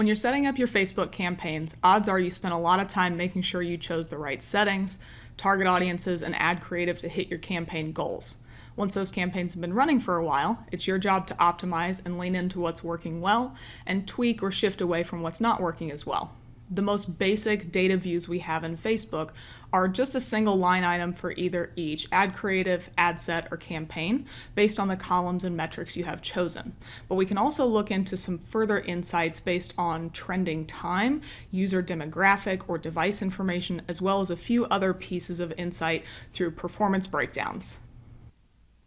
When you're setting up your Facebook campaigns, odds are you spent a lot of time making sure you chose the right settings, target audiences, and ad creative to hit your campaign goals. Once those campaigns have been running for a while, it's your job to optimize and lean into what's working well and tweak or shift away from what's not working as well. The most basic data views we have in Facebook are just a single line item for either each ad creative, ad set, or campaign based on the columns and metrics you have chosen. But we can also look into some further insights based on trending time, user demographic, or device information, as well as a few other pieces of insight through performance breakdowns.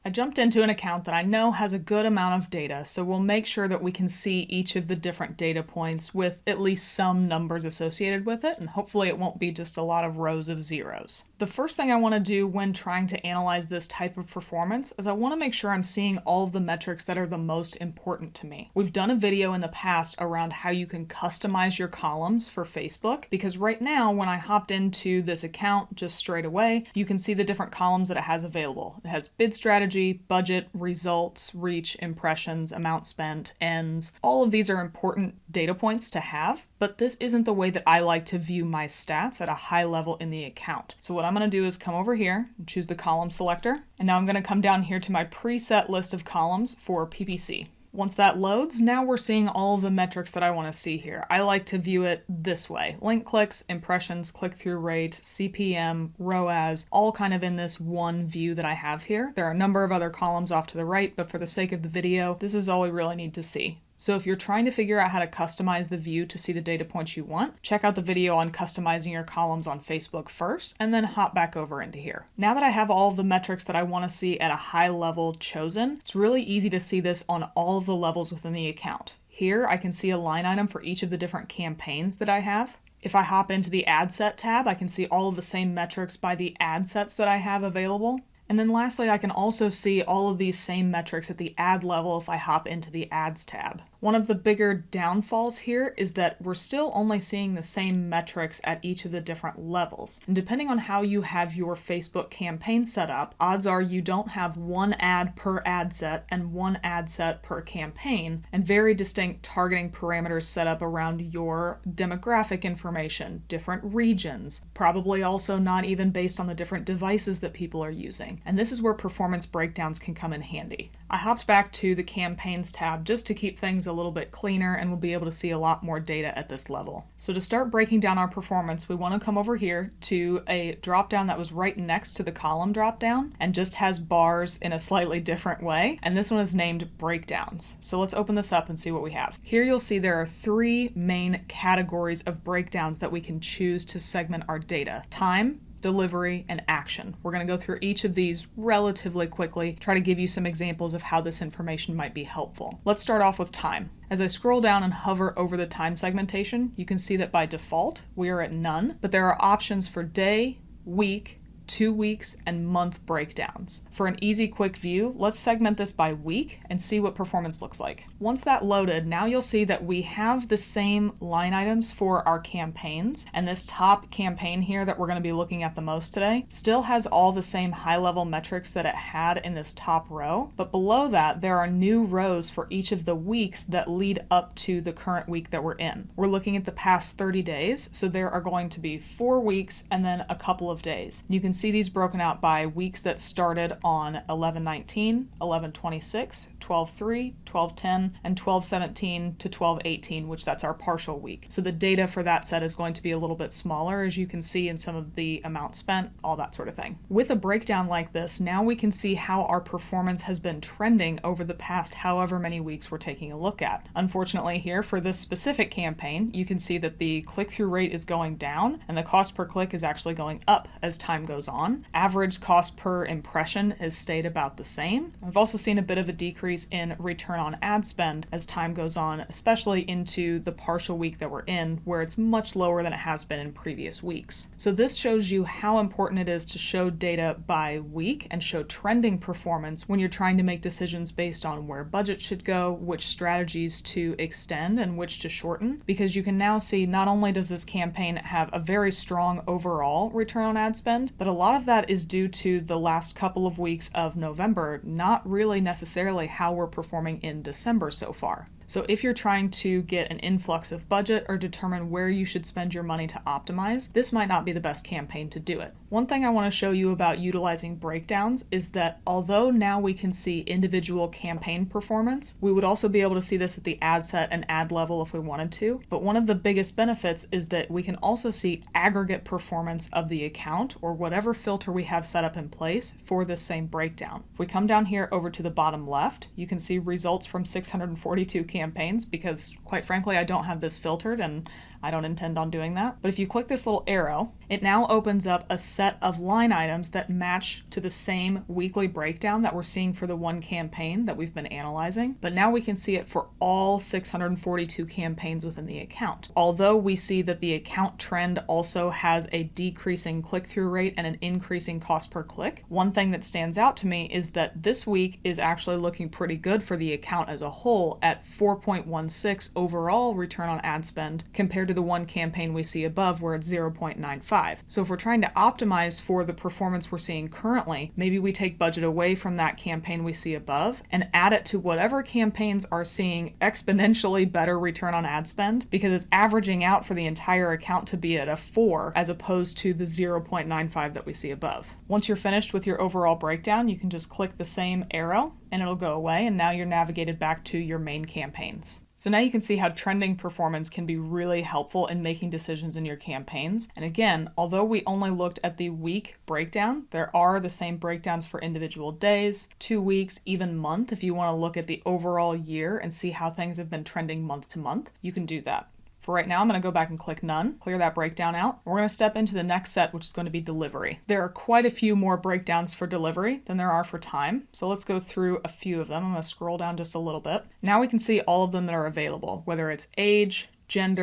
I jumped into an account that I know has a good amount of data, so we'll make sure that we can see each of the different data points with at least some numbers associated with it, and hopefully it won't be just a lot of rows of zeros. The first thing I want to do when trying to analyze this type of performance is I want to make sure I'm seeing all of the metrics that are the most important to me. We've done a video in the past around how you can customize your columns for Facebook, because right now when I hopped into this account just straight away, you can see the different columns that it has available. It has bid strategy, budget, results, reach, impressions, amount spent, ends. All of these are important data points to have, but this isn't the way that I like to view my stats at a high level in the account. So what I'm going to do is come over here and choose the column selector, and now I'm going to come down here to my preset list of columns for PPC. Once that loads, now we're seeing all of the metrics that I want to see here. I like to view it this way. Link clicks, impressions, click-through rate, CPM, ROAS, all kind of in this one view that I have here. There are a number of other columns off to the right, but for the sake of the video, this is all we really need to see. So if you're trying to figure out how to customize the view to see the data points you want, check out the video on customizing your columns on Facebook first, and then hop back over into here. Now that I have all of the metrics that I want to see at a high level chosen, it's really easy to see this on all of the levels within the account. Here I can see a line item for each of the different campaigns that I have. If I hop into the ad set tab, I can see all of the same metrics by the ad sets that I have available. And then lastly, I can also see all of these same metrics at the ad level if I hop into the ads tab. One of the bigger downfalls here is that we're still only seeing the same metrics at each of the different levels. And depending on how you have your Facebook campaign set up, odds are you don't have one ad per ad set and one ad set per campaign, and very distinct targeting parameters set up around your demographic information, different regions, probably also not even based on the different devices that people are using. And this is where performance breakdowns can come in handy. I hopped back to the campaigns tab just to keep things a little bit cleaner, and we'll be able to see a lot more data at this level. So to start breaking down our performance, we want to come over here to a drop down that was right next to the column drop down and just has bars in a slightly different way. And this one is named breakdowns. So let's open this up and see what we have. Here you'll see there are three main categories of breakdowns that we can choose to segment our data: time, delivery, and action. We're going to go through each of these relatively quickly, try to give you some examples of how this information might be helpful. Let's start off with time. As I scroll down and hover over the time segmentation, you can see that by default, we are at none, but there are options for day, week, 2 weeks, and month breakdowns. For an easy, quick view, let's segment this by week and see what performance looks like. Once that loaded, now you'll see that we have the same line items for our campaigns, and this top campaign here that we're going to be looking at the most today still has all the same high-level metrics that it had in this top row, but below that there are new rows for each of the weeks that lead up to the current week that we're in. We're looking at the past 30 days, so there are going to be 4 weeks and then a couple of days. You can see these broken out by weeks that started on 11/19, 11/26, 12/3, 12/10, and 12/17 to 12/18, which that's our partial week. So the data for that set is going to be a little bit smaller, as you can see in some of the amount spent, all that sort of thing. With a breakdown like this, now we can see how our performance has been trending over the past however many weeks we're taking a look at. Unfortunately here, for this specific campaign, you can see that the click-through rate is going down and the cost per click is actually going up as time goes on. Average cost per impression has stayed about the same. I've also seen a bit of a decrease in return on ad spend as time goes on, especially into the partial week that we're in, where it's much lower than it has been in previous weeks. So this shows you how important it is to show data by week and show trending performance when you're trying to make decisions based on where budget should go, which strategies to extend and which to shorten, because you can now see not only does this campaign have a very strong overall return on ad spend, but a lot of that is due to the last couple of weeks of November, not really necessarily how we're performing in December so far. So if you're trying to get an influx of budget or determine where you should spend your money to optimize, this might not be the best campaign to do it. One thing I want to show you about utilizing breakdowns is that although now we can see individual campaign performance, we would also be able to see this at the ad set and ad level if we wanted to. But one of the biggest benefits is that we can also see aggregate performance of the account or whatever filter we have set up in place for this same breakdown. If we come down here over to the bottom left, you can see results from 642 campaigns because, quite frankly, I don't have this filtered and I don't intend on doing that. But if you click this little arrow, it now opens up a set of line items that match to the same weekly breakdown that we're seeing for the one campaign that we've been analyzing. But now we can see it for all 642 campaigns within the account. Although we see that the account trend also has a decreasing click-through rate and an increasing cost per click, one thing that stands out to me is that this week is actually looking pretty good for the account as a whole at 4.16 overall return on ad spend compared to the one campaign we see above where it's 0.95. So if we're trying to optimize for the performance we're seeing currently, maybe we take budget away from that campaign we see above and add it to whatever campaigns are seeing exponentially better return on ad spend because it's averaging out for the entire account to be at a 4 as opposed to the 0.95 that we see above. Once you're finished with your overall breakdown, you can just click the same arrow and it'll go away, and now you're navigated back to your main campaigns. So now you can see how trending performance can be really helpful in making decisions in your campaigns. And again, although we only looked at the week breakdown, there are the same breakdowns for individual days, 2 weeks, even month. If you want to look at the overall year and see how things have been trending month to month, you can do that. For right now, I'm going to go back and click None, clear that breakdown out. We're going to step into the next set, which is going to be delivery. There are quite a few more breakdowns for delivery than there are for time, so let's go through a few of them. I'm going to scroll down just a little bit. Now we can see all of them that are available, whether it's age and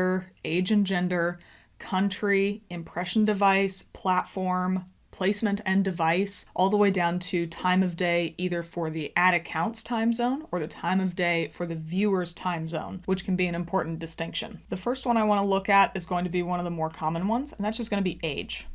gender, country, impression device, platform, placement and device, all the way down to time of day, either for the ad account's time zone or the time of day for the viewer's time zone, which can be an important distinction. The first one I want to look at is going to be one of the more common ones, and that's just going to be age.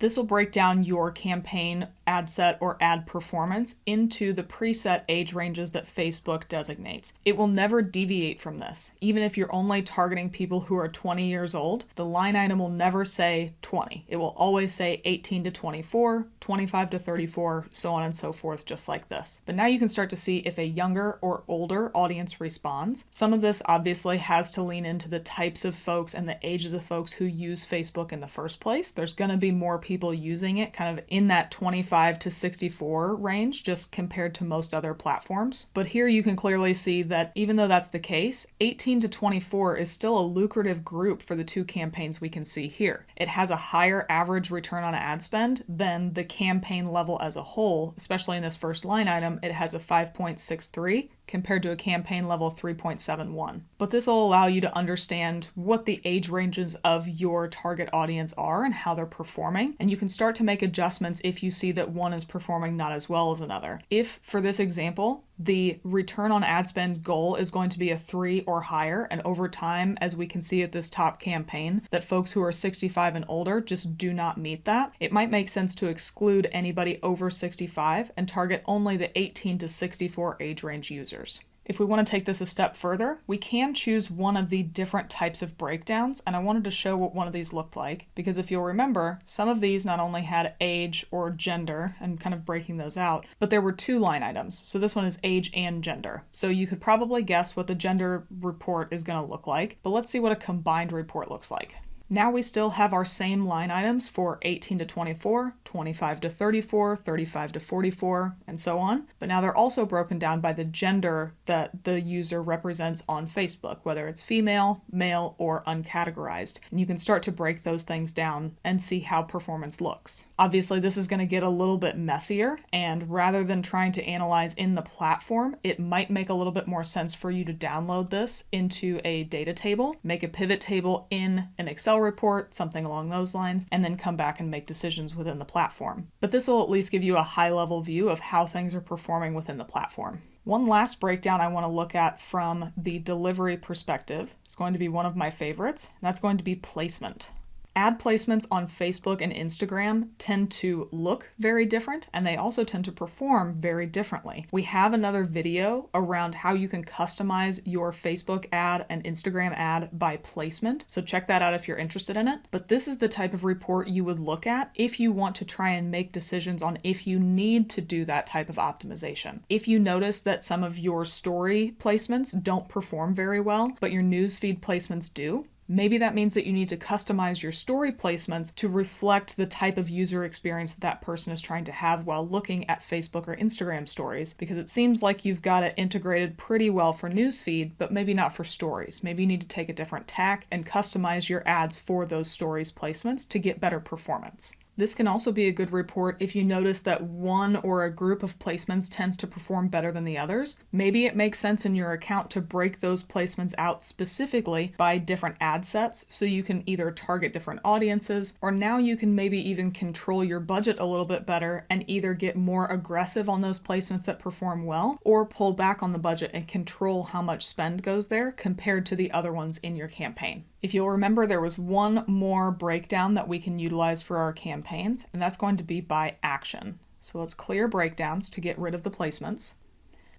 This will break down your campaign ad set or ad performance into the preset age ranges that Facebook designates. It will never deviate from this. Even if you're only targeting people who are 20 years old, the line item will never say 20. It will always say 18 to 24, 25 to 34, so on and so forth, just like this. But now you can start to see if a younger or older audience responds. Some of this obviously has to lean into the types of folks and the ages of folks who use Facebook in the first place. There's going to be more people using it kind of in that 25 to 64 range just compared to most other platforms. But here you can clearly see that even though that's the case, 18 to 24 is still a lucrative group for the two campaigns we can see here. It has a higher average return on ad spend than the campaign level as a whole, especially in this first line item. It has a 5.63 compared to a campaign level 3.71. But this will allow you to understand what the age ranges of your target audience are and how they're performing, and you can start to make adjustments if you see that one is performing not as well as another. If, for this example, the return on ad spend goal is going to be a 3 or higher, and over time, as we can see at this top campaign, that folks who are 65 and older just do not meet that, it might make sense to exclude anybody over 65 and target only the 18 to 64 age range users. If we want to take this a step further, we can choose one of the different types of breakdowns, and I wanted to show what one of these looked like, because if you'll remember, some of these not only had age or gender, and kind of breaking those out, but there were 2 line items. So this one is age and gender. So you could probably guess what the gender report is going to look like, but let's see what a combined report looks like. Now we still have our same line items for 18 to 24, 25 to 34, 35 to 44, and so on. But now they're also broken down by the gender that the user represents on Facebook, whether it's female, male, or uncategorized. And you can start to break those things down and see how performance looks. Obviously, this is going to get a little bit messier, and rather than trying to analyze in the platform, it might make a little bit more sense for you to download this into a data table, make a pivot table in an Excel report, something along those lines, and then come back and make decisions within the platform. But this will at least give you a high-level view of how things are performing within the platform. One last breakdown I want to look at from the delivery perspective is going to be one of my favorites, and that's going to be placement. Ad placements on Facebook and Instagram tend to look very different, and they also tend to perform very differently. We have another video around how you can customize your Facebook ad and Instagram ad by placement, so check that out if you're interested in it. But this is the type of report you would look at if you want to try and make decisions on if you need to do that type of optimization. If you notice that some of your story placements don't perform very well, but your newsfeed placements do, maybe that means that you need to customize your story placements to reflect the type of user experience that person is trying to have while looking at Facebook or Instagram stories, because it seems like you've got it integrated pretty well for newsfeed, but maybe not for stories. Maybe you need to take a different tack and customize your ads for those stories placements to get better performance. This can also be a good report if you notice that one or a group of placements tends to perform better than the others. Maybe it makes sense in your account to break those placements out specifically by different ad sets, so you can either target different audiences, or now you can maybe even control your budget a little bit better and either get more aggressive on those placements that perform well, or pull back on the budget and control how much spend goes there compared to the other ones in your campaign. If you'll remember, there was one more breakdown that we can utilize for our campaigns, and that's going to be by action. So let's clear breakdowns to get rid of the placements.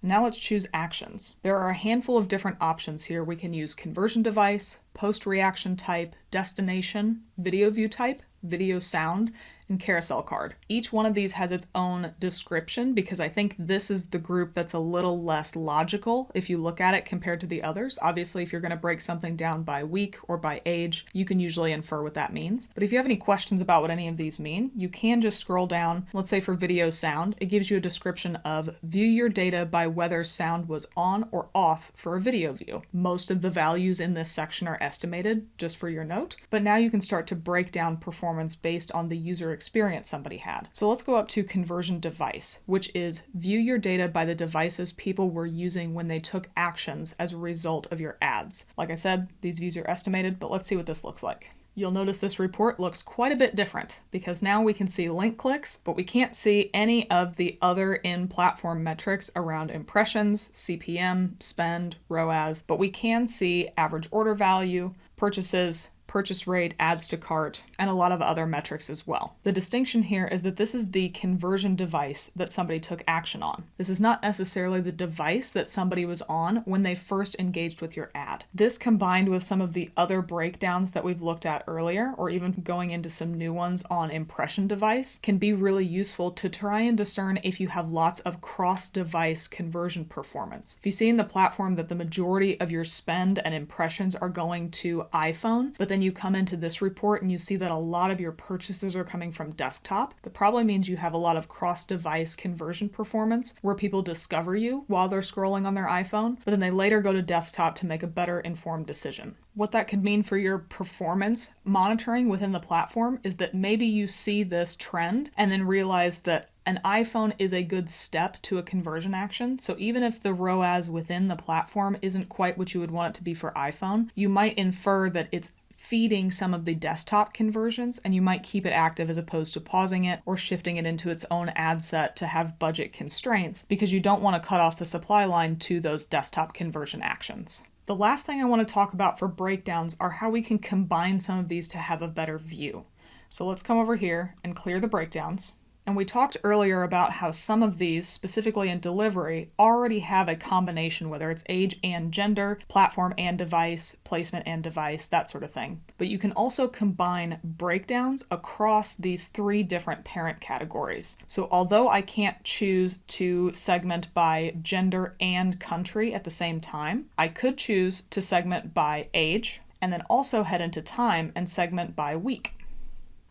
Now let's choose actions. There are a handful of different options here. We can use conversion device, post-reaction type, destination, video view type, video sound, and carousel card. Each one of these has its own description because I think this is the group that's a little less logical if you look at it compared to the others. Obviously, if you're going to break something down by week or by age, you can usually infer what that means. But if you have any questions about what any of these mean, you can just scroll down. Let's say for video sound, it gives you a description of view your data by whether sound was on or off for a video view. Most of the values in this section are estimated, just for your note, but now you can start to break down performance based on the user experience somebody had. So let's go up to conversion device, which is view your data by the devices people were using when they took actions as a result of your ads. Like I said, these views are estimated, but let's see what this looks like. You'll notice this report looks quite a bit different because now we can see link clicks, but we can't see any of the other in-platform metrics around impressions, CPM, spend, ROAS, but we can see average order value, purchases, purchase rate, adds to cart, and a lot of other metrics as well. The distinction here is that this is the conversion device that somebody took action on. This is not necessarily the device that somebody was on when they first engaged with your ad. This, combined with some of the other breakdowns that we've looked at earlier, or even going into some new ones on impression device, can be really useful to try and discern if you have lots of cross-device conversion performance. If you see in the platform that the majority of your spend and impressions are going to iPhone, but then you come into this report and you see that a lot of your purchases are coming from desktop, that probably means you have a lot of cross-device conversion performance where people discover you while they're scrolling on their iPhone, but then they later go to desktop to make a better informed decision. What that could mean for your performance monitoring within the platform is that maybe you see this trend and then realize that an iPhone is a good step to a conversion action. So even if the ROAS within the platform isn't quite what you would want it to be for iPhone, you might infer that it's feeding some of the desktop conversions, and you might keep it active as opposed to pausing it or shifting it into its own ad set to have budget constraints because you don't want to cut off the supply line to those desktop conversion actions. The last thing I want to talk about for breakdowns are how we can combine some of these to have a better view. So let's come over here and clear the breakdowns. And we talked earlier about how some of these, specifically in delivery, already have a combination, whether it's age and gender, platform and device, placement and device, that sort of thing. But you can also combine breakdowns across these three different parent categories. So although I can't choose to segment by gender and country at the same time, I could choose to segment by age, and then also head into time and segment by week.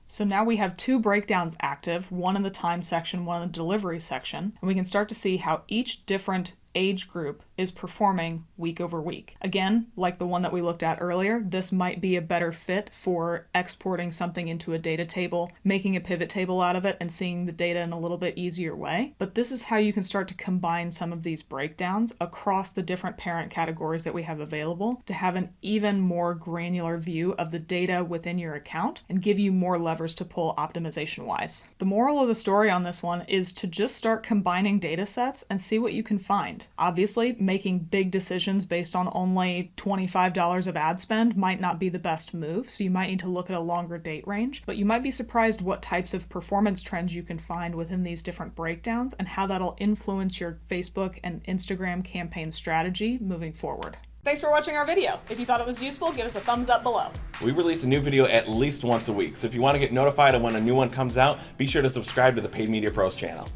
So now we have two breakdowns active, one in the time section, one in the delivery section, and we can start to see how each different age group is performing week over week. Again, like the one that we looked at earlier, this might be a better fit for exporting something into a data table, making a pivot table out of it, and seeing the data in a little bit easier way. But this is how you can start to combine some of these breakdowns across the different parent categories that we have available to have an even more granular view of the data within your account and give you more levers to pull optimization-wise. The moral of the story on this one is to just start combining data sets and see what you can find. mind. Obviously, making big decisions based on only $25 of ad spend might not be the best move, so you might need to look at a longer date range, but you might be surprised what types of performance trends you can find within these different breakdowns and how that'll influence your Facebook and Instagram campaign strategy moving forward. Thanks for watching our video. If you thought it was useful, give us a thumbs up below. We release a new video at least once a week, so if you want to get notified of when a new one comes out, be sure to subscribe to the Paid Media Pros channel.